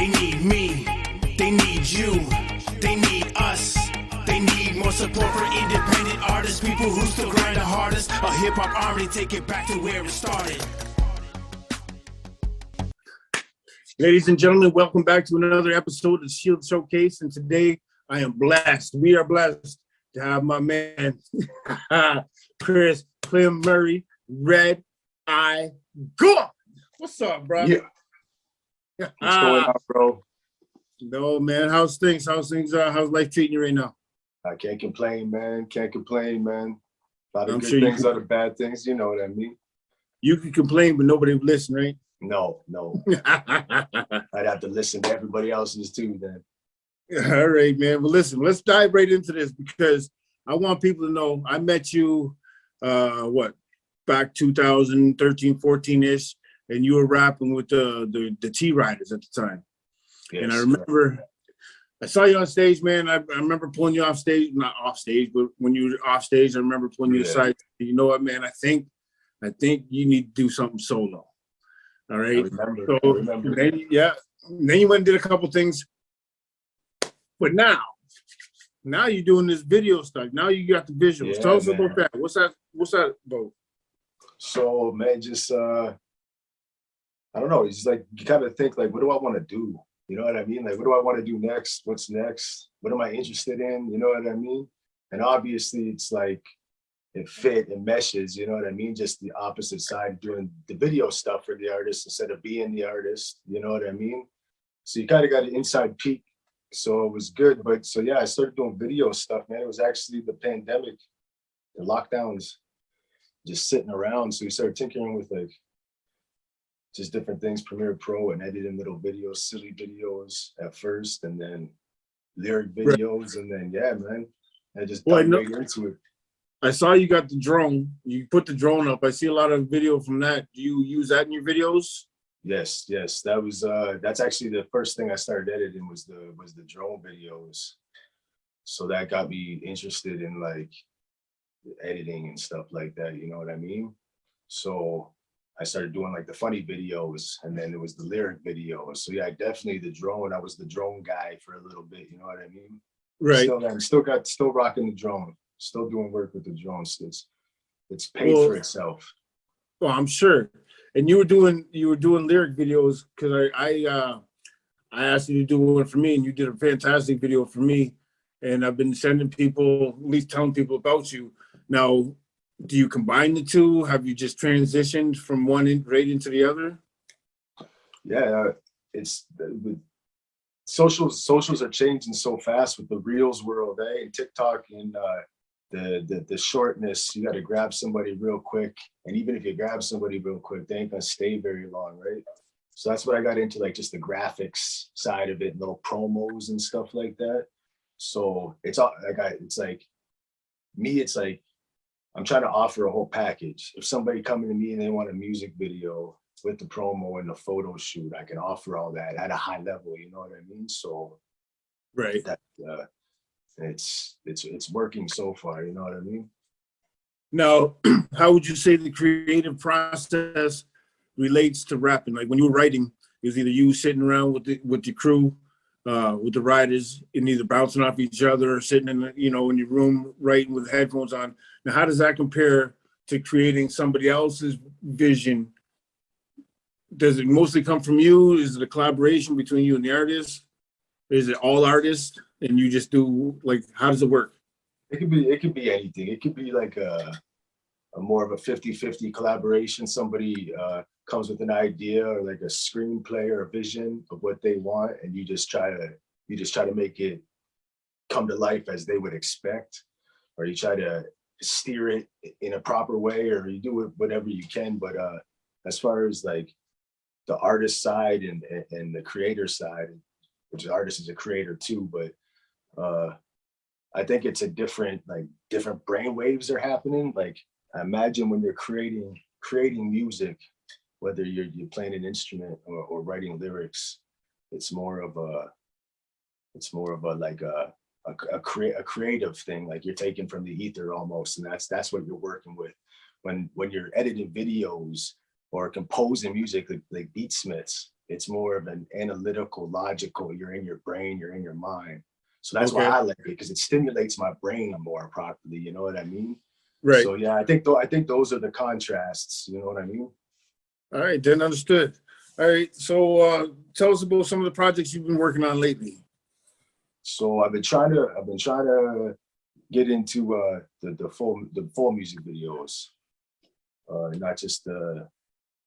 They need me, they need you, they need us. They need more support for independent artists, people who still grind the hardest. A hip-hop army, take it back to where it started. Ladies and gentlemen, welcome back to another episode of the S.H.I.E.L.D. Showcase. And today I am blessed. We are blessed to have my man, Chris Clem Murray, Red Skye Visuals. What's up, brother? Yeah. What's going on, bro? No, man. How's things? How's life treating you right now? I can't complain, man. Can't complain, man. A lot of I'm good sure things, a lot of bad things. You know what I mean? You can complain, but nobody will listen, right? No. I'd have to listen to everybody else's too, then. All right, man. Well, listen, let's dive right into this because I want people to know I met you, back 2013, 14-ish, and you were rapping with the T-Riders at the time. Yes, and I remember I saw you on stage, man. I remember pulling you off stage, not off stage, but when you were off stage, I remember pulling you aside. You know what, man? I think you need to do something solo. All right. I remember. Then you went and did a couple things. But now you're doing this video stuff. Now you got the visuals. Tell us about that. What's that about? So, man, just I don't know. It's just like you kind of think like, what do I want to do? You know what I mean? Like, what do I want to do next? What's next? What am I interested in? You know what I mean? And obviously, it's like it fit and meshes. You know what I mean? Just the opposite side, doing the video stuff for the artist instead of being the artist. You know what I mean? So you kind of got an inside peek. So it was good. But so yeah, I started doing video stuff, man. It was actually the pandemic, the lockdowns, just sitting around. So we started tinkering with like just different things, Premiere Pro, and editing little videos, silly videos at first, and then lyric videos, and then yeah, man, I just got right into it. I saw you got the drone. You put the drone up. I see a lot of video from that. Do you use that in your videos? Yes. That was that's actually the first thing I started editing was the drone videos. So that got me interested in like editing and stuff like that. You know what I mean? So I started doing like the funny videos, and then it was the lyric videos. So yeah, definitely the drone. I was the drone guy for a little bit. You know what I mean? Right. Still rocking the drone. Still doing work with the drones. It's paid for itself. Well, I'm sure. And you were doing lyric videos because I asked you to do one for me, and you did a fantastic video for me. And I've been sending people, at least telling people about you. Now, do you combine the two? Have you just transitioned from one right into the other? Yeah, it's with socials are changing so fast with the Reels world, and TikTok and the shortness. You got to grab somebody real quick, and even if you grab somebody real quick, they ain't gonna stay very long, right? So that's what I got into, like just the graphics side of it, little promos and stuff like that. So it's all it's like I'm trying to offer a whole package. If somebody coming to me and they want a music video with the promo and the photo shoot, I can offer all that at a high level. You know what I mean? So, right. That it's working so far. You know what I mean? Now, how would you say the creative process relates to rapping? Like when you were writing, it was either you sitting around with the crew, with the writers, and either bouncing off each other or sitting in in your room writing with headphones on. Now, how does that compare to creating somebody else's vision? Does it mostly come from you? Is it a collaboration between you and the artist? Is it all artists and you just do like, how does it work? It could be anything. It could be like a more of a 50-50 collaboration. Somebody comes with an idea or like a screenplay or a vision of what they want, and you just try to make it come to life as they would expect, or you try to steer it in a proper way, or you do it whatever you can. But as far as like the artist side and the creator side, which the artist is a creator too, but I think it's a different brain waves are happening. Like imagine when you're creating music, whether you're playing an instrument or writing lyrics, it's more of a like a creative thing. Like you're taking from the ether almost, and that's what you're working with. When you're editing videos or composing music like beatsmiths, it's more of an analytical, logical. You're in your brain, you're in your mind. So that's why I like it, because it stimulates my brain more properly. You know what I mean? Right. So yeah, I think those are the contrasts. You know what I mean? All right, then understood. All right, so tell us about some of the projects you've been working on lately. So I've been trying to get into the full music videos, not just the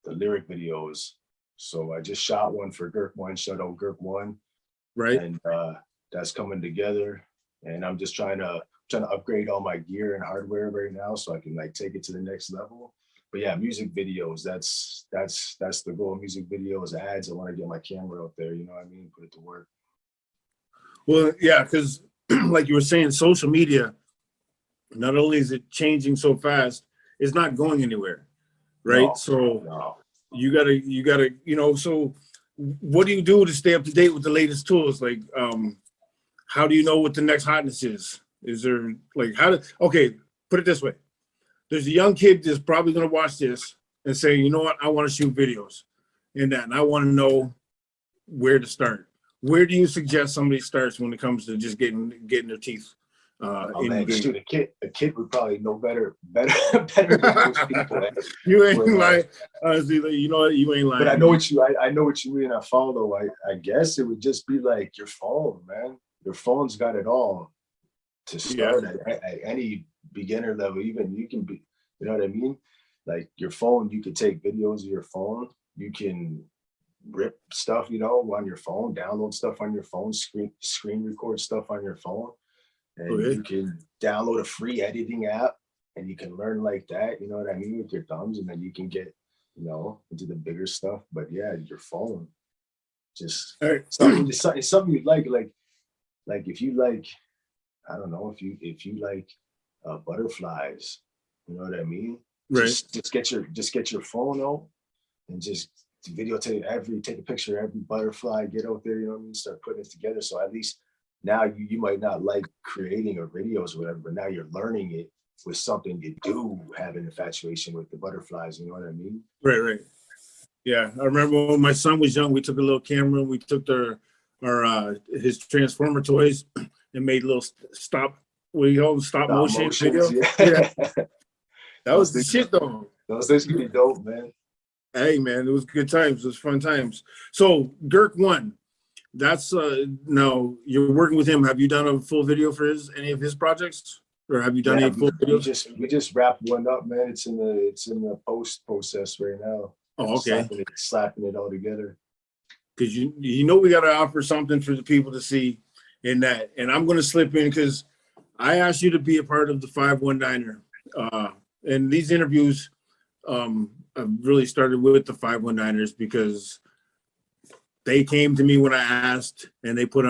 lyric videos. So I just shot one for Girk One, shout out Girk One, Right. and that's coming together. And I'm just trying to upgrade all my gear and hardware right now so I can like take it to the next level. But yeah, music videos, that's the goal. Music videos, ads. I want to get my camera out there, you know what I mean? Put it to work. Well, yeah, because like you were saying, social media, not only is it changing so fast, it's not going anywhere, right? No. You gotta, so what do you do to stay up to date with the latest tools? Like, how do you know what the next hotness is? Is there like, okay, put it this way. There's a young kid that's probably gonna watch this and say, you know what, I wanna shoot videos and I wanna know where to start. Where do you suggest somebody starts when it comes to just getting their teeth in the game? Shoot, a kid would probably know better than most people. You ain't lying. Honestly, you know what? You ain't lying. But I know what you mean. I follow. I guess it would just be like your phone, man. Your phone's got it all to start at any beginner level. Even you can be, you know what I mean? Like your phone, you could take videos of your phone. You can rip stuff, on your phone, download stuff on your phone, screen record stuff on your phone. And you can download a free editing app and you can learn like that, you know what I mean, with your thumbs, and then you can get, into the bigger stuff. But yeah, your phone, just it's something you like if you like, I don't know, if you like butterflies, you know what I mean? Right. Just get your phone out and just videotape take a picture of every butterfly, get out there, you know what I mean? Start putting it together. So at least now you might not like creating or videos or whatever, but now you're learning it with something you do have an infatuation with, the butterflies, you know what I mean? Right. Yeah, I remember when my son was young, we took a little camera, we took his Transformer toys and made little stop motion video. Yeah. That was the shit though. Those things could be dope, man. Hey man, it was good times. It was fun times. So Girk One, that's no, you're working with him. Have you done a full video for any of his projects, or have you done any full videos? We just wrapped one up, man. It's in the post process right now. Oh, okay. Slapping it all together. Because we got to offer something for the people to see in that, and I'm going to slip in because I asked you to be a part of the 519er, and these interviews. I've really started with the 519ers because they came to me when I asked, and they put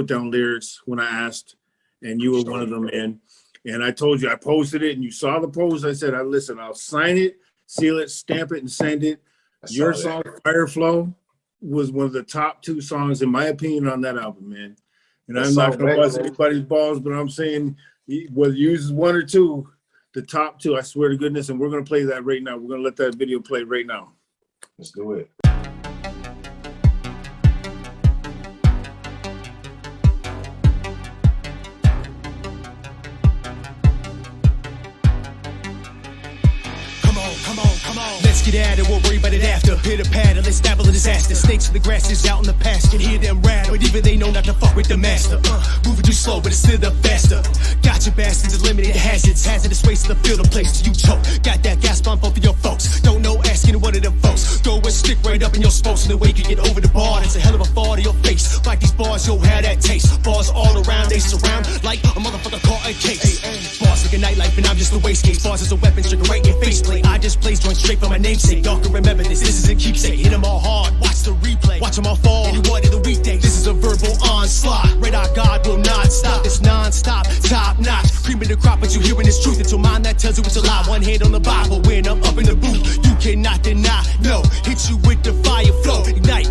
down lyrics when I asked, and you were one of them, man. And I told you, I posted it, and you saw the post. I said, listen, I'll sign it, seal it, stamp it, and send it. Your song, Fire Flow, was one of the top 2 songs, in my opinion, on that album, man. And I'm not going to bust anybody's balls, but I'm saying whether you use 1 or 2, the top 2, I swear to goodness, and we're going to play that right now. We're going to let that video play right now. Let's do it. Come on, let's get at it, we'll worry about it after. Hit a paddle, let's dabble in disaster. Snakes in the grass is out in the past, can hear them rattle. But even they know not to fuck with the master. Moving too slow, but it's still the faster. Gotcha bastards, eliminate hazards. Hazardous waste to the field, a place till you choke. Got that gas bomb for your folks. Don't know, asking one of them folks. Go and stick right up in your spokes. In the way you get over the bar, that's a hell of a fall to your face. Like these bars, you'll have that taste. Bars all around, they surround like a motherfucker caught a case. Bars like a nightlife, and I'm just a waste case. Bars is a weapon, trigger right in your faceplate. I just place joints straight from my namesake. Y'all can remember this is a keepsake. Hit them all hard, watch the replay. Watch them all fall, any one of the weekdays. This is a verbal onslaught. Red Eye God will not stop. It's non-stop, top notch. Cream in the crop, but you hearing this truth until mind that tells you it's a lie. One hand on the Bible when I'm up in the booth. You cannot deny, no. Hit you with the fire flow. Ignite,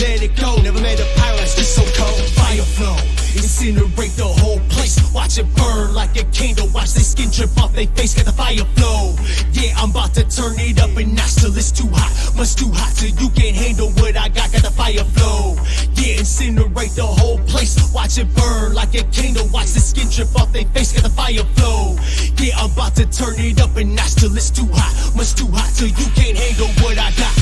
let it go. Never made a pyro, it's just so cold. Fire flow, incinerate the whole place. Watch it burn like a candle. Watch their skin drip off their face. Got the fire flow. Yeah, I'm about to turn it up a notch till it's too hot. Much too hot till you can't handle what I got. Got the fire flow. Yeah, incinerate the whole place. Watch it burn like a candle. Watch the skin drip off they face. Got the fire flow. Yeah, I'm about to turn it up a notch till it's too hot. Much too hot till you can't handle what I got.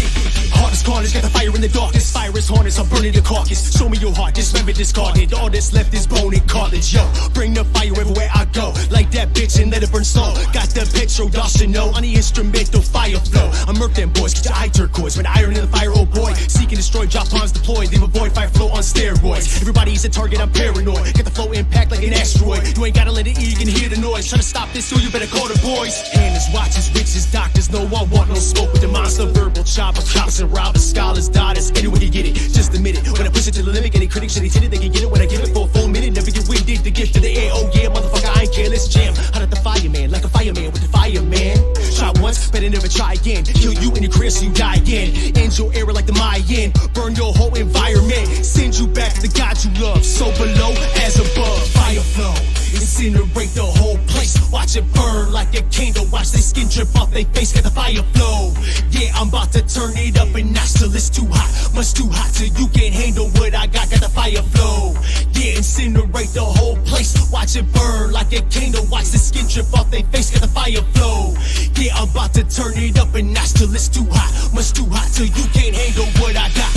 Hardest corners, got the fire in the darkness. Fire is harness, I'm burning the carcass. Show me your heart, dismember, discarded. All that's left is bone and cartilage. Yo, bring the fire everywhere I go. Like that bitch and let it burn slow. Got the petrol, y'all should know. On the instrumental fire flow. I'm murk them boys, get your eye turquoise. When iron in the fire, oh boy. Seek and destroy, drop bombs deployed. Leave a void, fire flow on steroids. Everybody's a target, I'm paranoid. Get the flow impact like an asteroid. You ain't gotta let it eat, you can hear the noise. Try to stop this, so you better call the boys. Handlers, watches, witches, doctors. No, I want no smoke with the monster. Verbal chopper, cops and robbers, scholars, daughters. Anyone can get it, just admit it. When I push it to the limit, any critics should hit it, they can get it. When I give it for a full minute, never get winded. The gift of the air, oh yeah, motherfucker, I ain't careless. Jam, out at the fireman, like a fireman with the fireman. Try once, better never try again. Kill you in your career so you die again. End your era like the Mayan. Burn your whole environment. Send you back to the God you love. So below as above. Fire flow. Incinerate the whole place. Watch it burn like a candle. Watch they skin drip off they face. Got the fire flow. Yeah, I'm about to turn it up a notch till it's too hot. Much too hot till you can't handle what I got. Got the fire flow. Yeah, incinerate the whole place. Watch it burn like a candle. Watch the skin drip off they face. Got the fire flow. Yeah, I'm about to turn it up a notch till it's too hot. Much too hot till you can't handle what I got.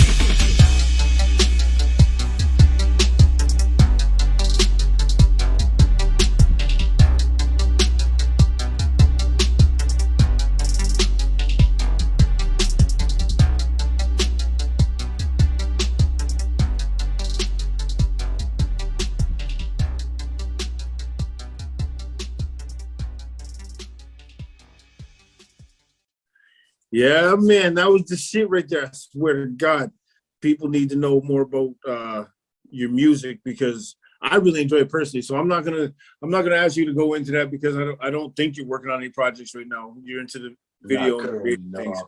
Yeah, man, that was the shit right there. I swear to God, people need to know more about your music because I really enjoy it personally. So I'm not gonna ask you to go into that because I don't think you're working on any projects right now. You're into the video and creating things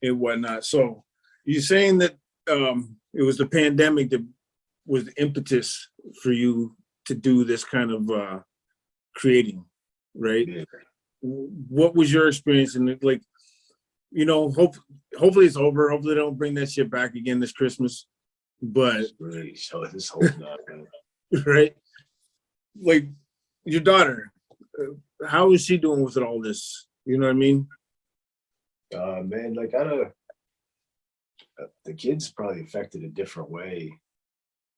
and whatnot. So you're saying that it was the pandemic that was the impetus for you to do this kind of creating, right? Yeah. What was your experience in it? Like, you know, hopefully it's over. Hopefully they don't bring that shit back again this Christmas. But really, so this whole not, right? Like your daughter, how is she doing with all this? You know what I mean? Man, like I don't. The kids probably affected a different way,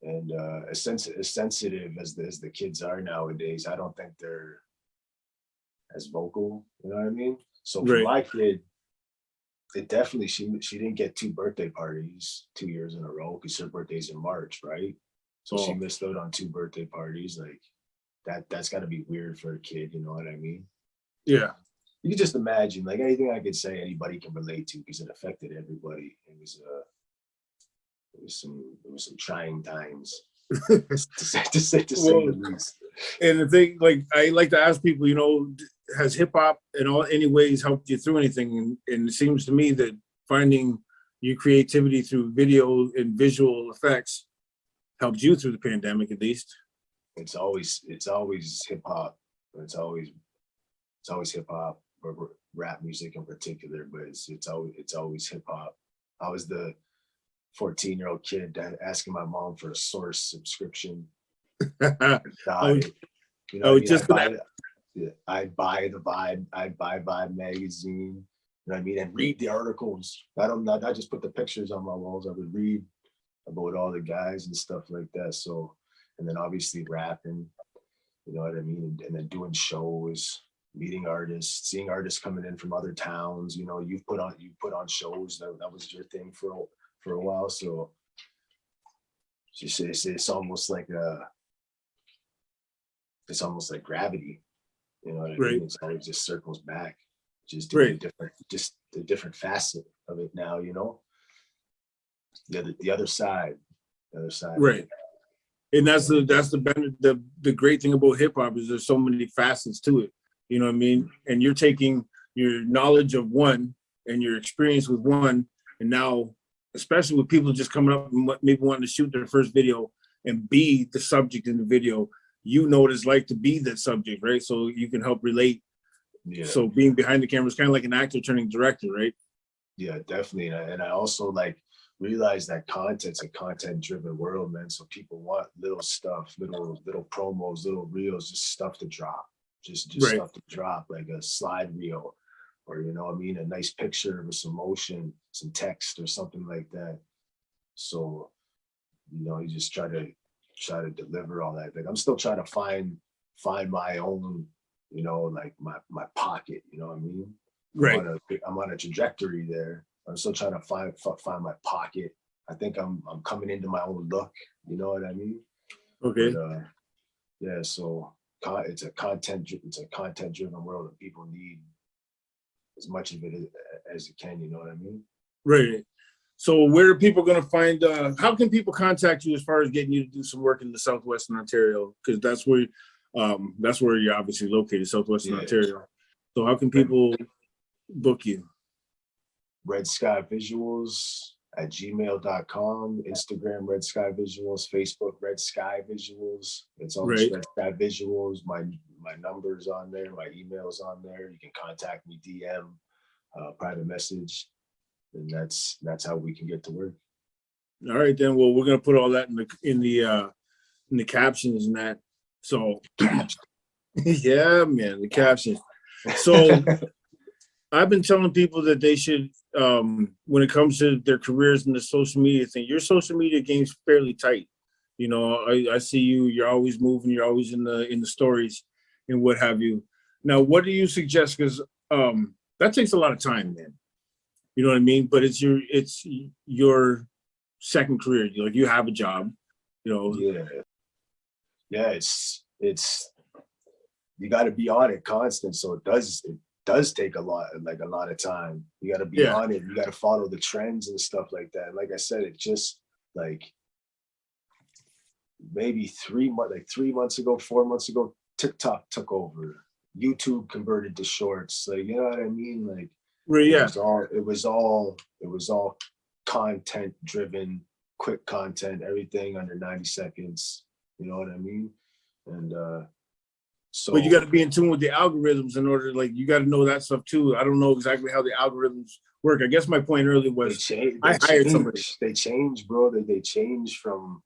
and as sensitive as the kids are nowadays, I don't think they're as vocal. You know what I mean? So for my kid, it definitely she didn't get 2 birthday parties 2 years in a row because her birthday's in March, right? So she missed out on 2 birthday parties. Like that's got to be weird for a kid. You know what I mean? Yeah. You can just imagine, like anything I could say, anybody can relate to because it affected everybody. It was some trying times, to say the least. And the thing, like I like to ask people, you know, has hip hop in any ways helped you through anything? And it seems to me that finding your creativity through video and visual effects helped you through the pandemic, at least. It's always hip hop. It's always hip hop. Or rap music in particular, but it's always hip hop. I was the 14-year-old kid asking my mom for a Source subscription. I'd buy the Vibe. I'd buy Vibe magazine. You know what I mean? And read the articles. I just put the pictures on my walls. I would read about all the guys and stuff like that. So, and then obviously rapping. You know what I mean? And then doing shows. Meeting artists, seeing artists coming in from other towns. You know, you put on shows. That was your thing for a while. So it's almost like gravity. You know what I mean? It's always just circles back. Just doing the different facet of it now. You know, the other side. Right. And that's the great thing about hip hop is there's so many facets to it. You know what I mean? And you're taking your knowledge of one and your experience with one, and now, especially with people just coming up and maybe wanting to shoot their first video and be the subject in the video, you know what it's like to be that subject, right? So you can help relate. Yeah. So being behind the camera is kind of like an actor turning director, right? Yeah, definitely. And I also like realize that content's a content-driven world, man. So people want little stuff, little promos, little reels, just stuff to drop, just Right. stuff to drop, like a slide reel, or you know what I mean, a nice picture with some motion, some text, or something like that. So you know, you just try to deliver all that. Like I'm still trying to find my own, you know, like my pocket. You know what I mean? Right. I'm on a trajectory there. I'm still trying to find my pocket. I think I'm coming into my own look. You know what I mean? Okay. But, yeah. So it's a content driven world, and people need as much of it as it can. You know what I mean? Right. So where are people going to find, how can people contact you as far as getting you to do some work in the Southwestern Ontario? Because that's where you're obviously located, Southwestern Ontario. So how can people book you? Red Skye Visuals at gmail.com, Instagram Red Skye Visuals, Facebook Red Skye Visuals. It's all Right. Red Skye Visuals. My number's on there, my email's on there. You can contact me, DM, private message, and that's how we can get to work. All right, then. Well, we're gonna put all that in the captions and that. So, yeah, man, the captions. So, I've been telling people that they should, when it comes to their careers in the social media thing, your social media game's fairly tight. You know, I see you. You're always moving. You're always in the stories and what have you. Now, what do you suggest? Because that takes a lot of time, man. You know what I mean? But it's your second career. You have a job, you know. Yeah, it's you got to be on it constant. So it does take a lot of time. You got to be on it. You got to follow the trends and stuff like that. Like I said, it just like maybe 3 months ago, 4 months ago, TikTok took over. YouTube converted to shorts. Like, you know what I mean? Like, it was all content driven, quick content, everything under 90 seconds. You know what I mean? And so, but you got to be in tune with the algorithms in order, like, you got to know that stuff too. I don't know exactly how the algorithms work. I guess my point earlier was I hired somebody. They change, bro. They change from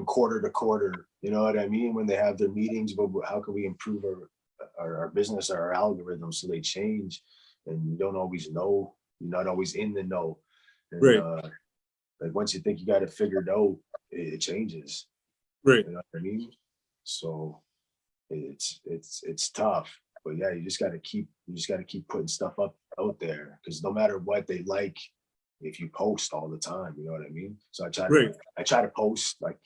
quarter to quarter. You know what I mean? When they have their meetings, but how can we improve our business, our algorithms? So they change, and you don't always know. You're not always in the know. And, right. Like once you think you got it figured out, it changes. Right. You know what I mean? So it's tough, but yeah, you just got to keep putting stuff out there, because no matter what, they like if you post all the time. You know what I mean? So I try to post. Like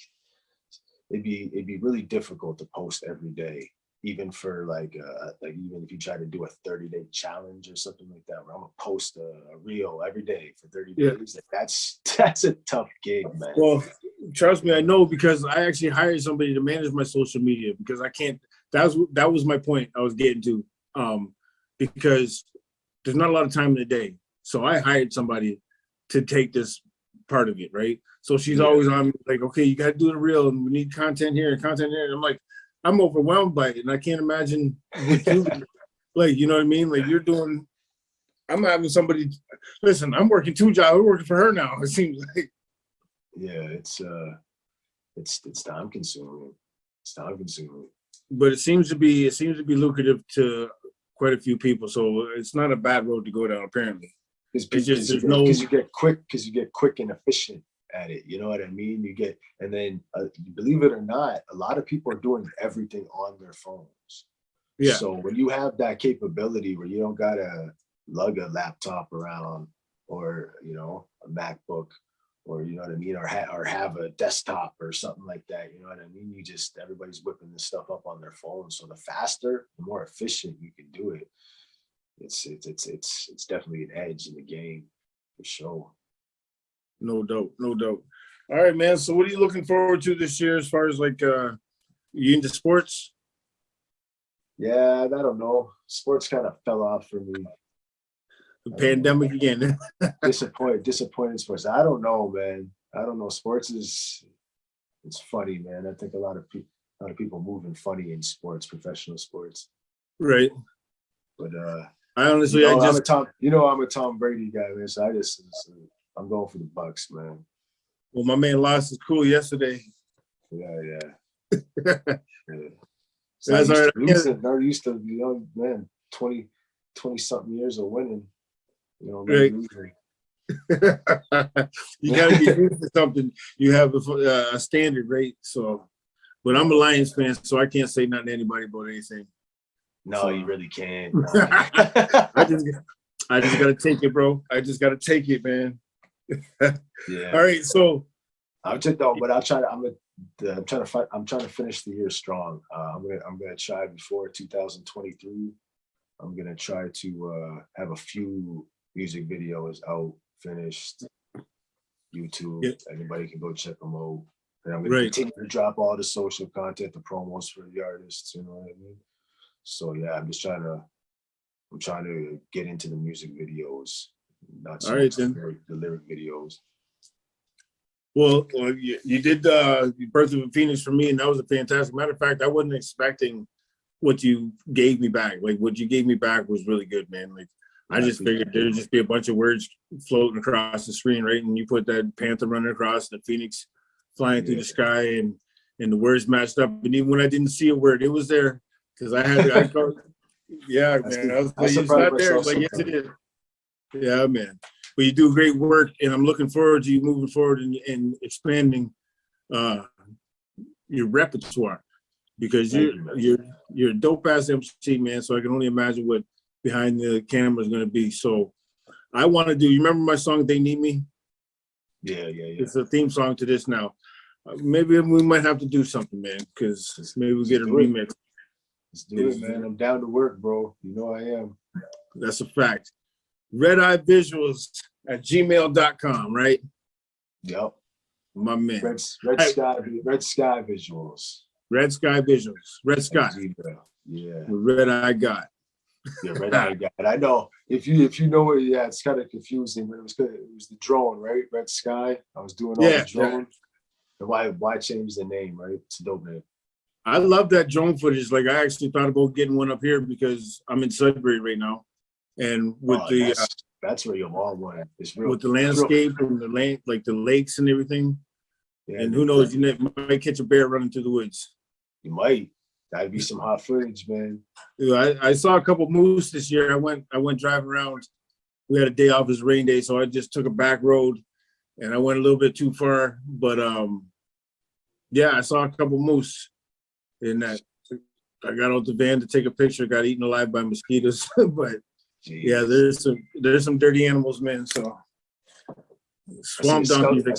it'd be really difficult to post every day, even for like even if you try to do a 30-day challenge or something like that, where I'm gonna post a reel every day for 30 days. Like that's a tough gig, man. Well, trust me, I know, because I actually hired somebody to manage my social media, because I can't. That was my point I was getting to, because there's not a lot of time in the day. So I hired somebody to take this part of it, right? So she's always on, like, okay, you got to do the reel, and we need content here and content there. And I'm like, I'm overwhelmed by it, and I can't imagine what you, like, you know what I mean? Like, I'm having somebody, listen, I'm working 2 jobs. I'm working for her now, it seems like. Yeah, it's time consuming. It's time consuming. But it seems to be lucrative to quite a few people. So it's not a bad road to go down, apparently. Because you get quick and efficient at it. You know what I mean? And then believe it or not, a lot of people are doing everything on their phones. Yeah. So when you have that capability where you don't gotta lug a laptop around, or you know, a MacBook, or you know what I mean, or have a desktop or something like that. You know what I mean? Everybody's whipping this stuff up on their phone. So the faster, the more efficient you can do it. It's definitely an edge in the game, for sure. No doubt. All right, man. So what are you looking forward to this year, as far as like you into sports? Yeah, I don't know. Sports kind of fell off for me. The pandemic again. Disappointed sports. I don't know, man. I don't know. Sports it's funny, man. I think a lot of people moving funny in sports, professional sports. Right. But I honestly, I'm a Tom Brady guy, man. So I'm going for the Bucks, man. Well, my man lost his cool yesterday. Yeah, yeah. Yeah. So That's all right. I used to, you know, man, 20 something years of winning, you know, Right. losing. You got to get used to something. You have a standard, right? So, but I'm a Lions fan, so I can't say nothing to anybody about anything. No, so, you really can't. I just got to take it, bro. I just got to take it, man. Yeah. All right, so I'm trying to finish the year strong. I'm gonna try before 2023. I'm gonna try to have a few music videos out, finished. YouTube, yeah. Anybody can go check them out. And I'm gonna continue to drop all the social content, the promos for the artists. You know what I mean? So yeah, I'm trying to get into the music videos, not so much the lyric videos. Well, you did Birth of a Phoenix for me, and that was a fantastic. Matter of fact, I wasn't expecting what you gave me back. Like what you gave me back was really good, man. Like I just figured there'd just be a bunch of words floating across the screen, right? And you put that panther running across, the phoenix flying through the sky, and the words matched up. And even when I didn't see a word, it was there because yeah, man. I was like, it's not there. Like, yes, it is. Yeah, man. But you do great work, and I'm looking forward to you moving forward and expanding your repertoire because you're a dope ass MC, man. So I can only imagine what behind the camera is going to be. So I want to do. You remember my song "They Need Me"? Yeah. It's a theme song to this now. Maybe we might have to do something, man, because maybe we'll get a remix. Let's do it, man. I'm down to work, bro. You know I am. That's a fact. Red Visuals at gmail.com, right? Yep. My man. Red Skye Visuals. Red Skye Visuals. Red Skye. Yeah. Red Eye God. Yeah, Red Eye God. I know. If you know it, yeah, it's kind of confusing, but it was good. It was the drone, right? Red Skye. I was doing all the drone. Yeah. And why change the name, right? It's a dope name. I love that drone footage. Like I actually thought about getting one up here because I'm in Sudbury right now. And with that's where your all one. It's real with the landscape and the lake, like the lakes and everything. Yeah, and who knows, you might catch a bear running through the woods. You might. That'd be some hot footage, man. I saw a couple moose this year. I went driving around. We had a day off, it was a rain day, so I just took a back road and I went a little bit too far. But yeah, I saw a couple moose in that. I got out the van to take a picture, got eaten alive by mosquitoes. But jeez. Yeah, there's some dirty animals, man. So swamp donkeys. I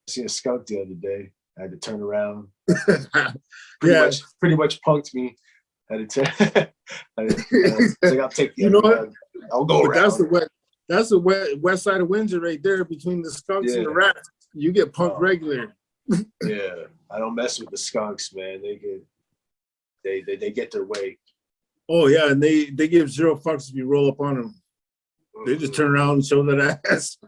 see a skunk the other day. I had to turn around. Pretty much punked me. I had to turn. Like, I'll take the. You know what? I'll go around. That's the west side of Windsor right there, between the skunks and the rats. You get punked regular. Yeah, I don't mess with the skunks, man. They get their way. Oh yeah, and they give zero fucks if you roll up on them. They just turn around and show that ass.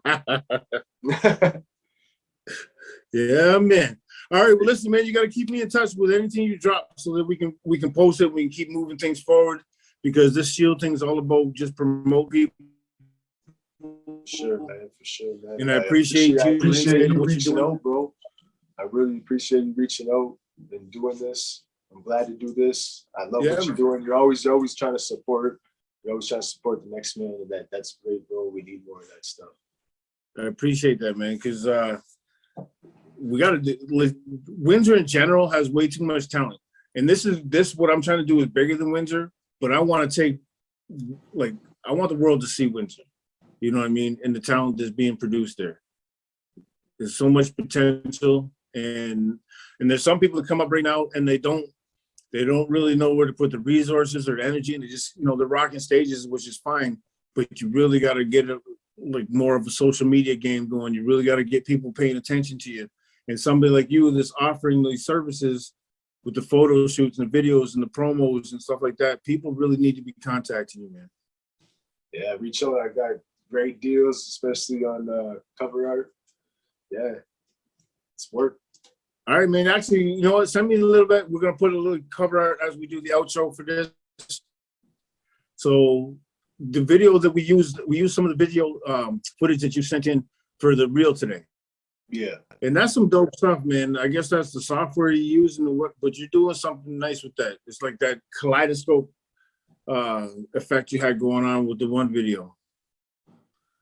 Yeah, man. All right, well, listen, man, you got to keep me in touch with anything you drop so that we can post it. We can keep moving things forward because this S.H.I.E.L.D. thing is all about just promote people. Sure, man, for sure, man. And I appreciate you reaching out, bro. I really appreciate you reaching out and doing this. I'm glad to do this. I love what you're doing. You're always trying to support. You're always trying to support the next man, and that's great, bro. We need more of that stuff. I appreciate that, man, because we got to do. Windsor in general has way too much talent, and this what I'm trying to do is bigger than Windsor. But I want to take, I want the world to see Windsor. You know what I mean? And the talent that's being produced there. There's so much potential, and there's some people that come up right now and they don't really know where to put the resources or the energy, and they just, they're rocking stages, which is fine, but you really got to get more of a social media game going. You really got to get people paying attention to you. And somebody like you that's offering these services with the photo shoots and the videos and the promos and stuff like that, people really need to be contacting you, man. Yeah, reach out. I got great deals, especially on cover art. Yeah, it's work. All right, man. Actually, you know what? Send me a little bit. We're going to put a little cover art as we do the outro for this. So the video that we used some of the video footage that you sent in for the reel today. Yeah. And that's some dope stuff, man. I guess that's the software you're using, or what? But you're doing something nice with that. It's like that kaleidoscope effect you had going on with the one video.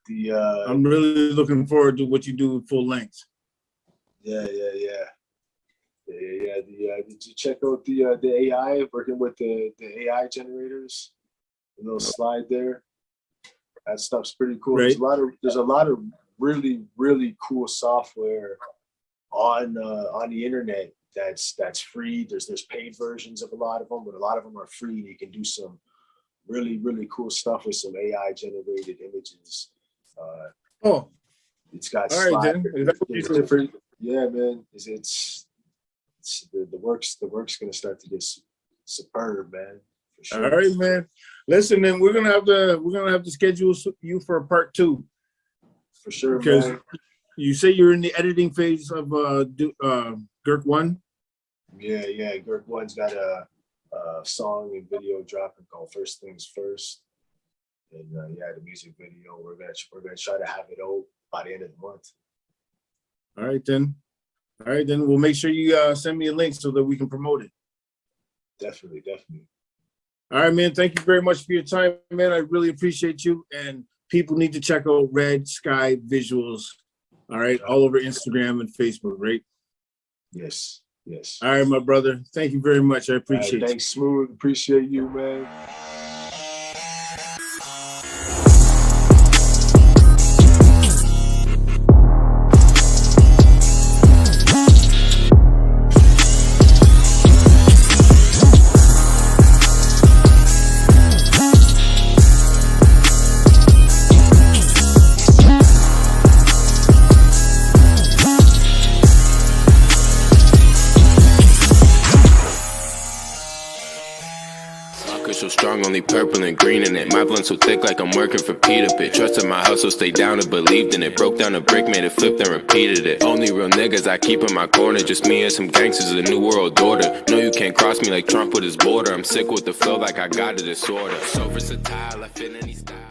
I'm really looking forward to what you do full length. Yeah. Did you check out the AI, working with the AI generators? The little slide there. That stuff's pretty cool. Right. There's a lot of really cool software on the internet that's free. There's paid versions of a lot of them, but a lot of them are free. You can do some really cool stuff with some AI generated images. It's got all right, then. it's different. Yeah, man. It's the work's gonna start to get superb, man. For sure. All right, man. Listen, then we're gonna have to schedule you for a part 2. For sure, because man. You say you're in the editing phase of Girk 1. Yeah. Girk 1's got a song and video dropping called First Things First, and the music video we're gonna try to have it out by the end of the month. All right, then we'll make sure you send me a link so that we can promote it. Definitely. All right, man. Thank you very much for your time, man. I really appreciate you. And people need to check out Red Skye Visuals. All right, all over Instagram and Facebook, right? Yes. All right, my brother. Thank you very much. I appreciate you. Thanks, Smooth. Appreciate you, man. So strong, only purple and green in it. My blunt so thick like I'm working for Peter Pitt. Trusted my hustle, stayed down and believed in it. Broke down a brick, made it flip, then repeated it. Only real niggas I keep in my corner. Just me and some gangsters, a new world order. No, you can't cross me like Trump with his border. I'm sick with the flow like I got a disorder. So versatile, I fit any style.